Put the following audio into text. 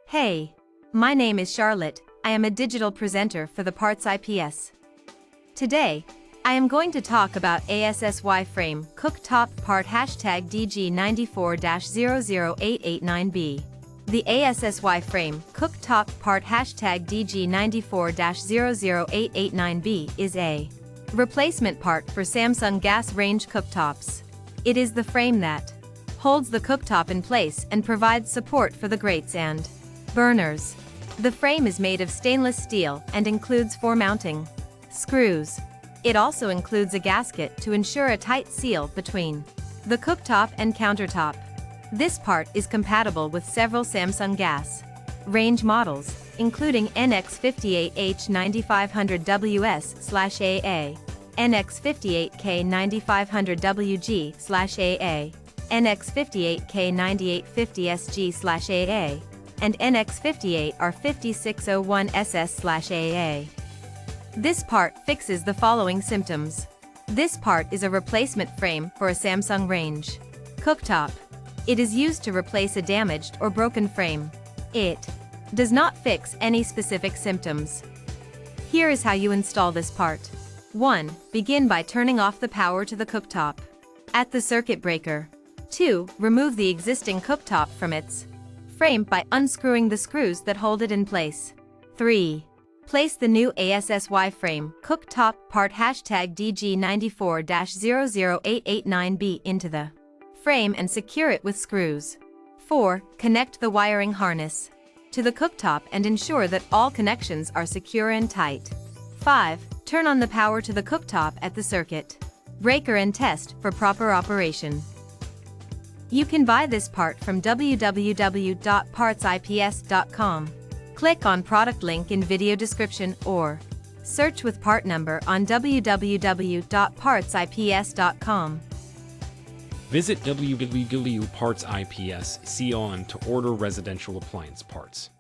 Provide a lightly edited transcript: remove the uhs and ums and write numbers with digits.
Hey, my name is Charlotte. I am a digital presenter for the PartsIPS. Today, I am going to talk about ASSY Frame Cooktop part #DG94-00889B. The ASSY Frame Cooktop part #DG94-00889B is a replacement part for Samsung gas range cooktops. It is the frame that holds the cooktop in place and provides support for the grates and burners. The frame is made of stainless steel and includes 4 mounting screws. It also includes a gasket to ensure a tight seal between the cooktop and countertop. This part is compatible with several Samsung gas range models, including NX58H9500WS/AA, NX58K9500WG/AA, NX58K9850SG/AA, and NX58R5601SS/AA. This part fixes the following symptoms. This part is a replacement frame for a Samsung range cooktop. It is used to replace a damaged or broken frame. It does not fix any specific symptoms. Here is how you install this part. 1. Begin by turning off the power to the cooktop at the circuit breaker. 2. Remove the existing cooktop from its frame by unscrewing the screws that hold it in place. 3. Place the new ASSY Frame Cooktop part #DG94-00889B into the frame and secure it with screws. 4. Connect the wiring harness to the cooktop and ensure that all connections are secure and tight. 5. Turn on the power to the cooktop at the circuit breaker and test for proper operation. You can buy this part from www.partsips.com. Click on product link in video description or search with part number on www.partsips.com. Visit www.partsips.com to order residential appliance parts.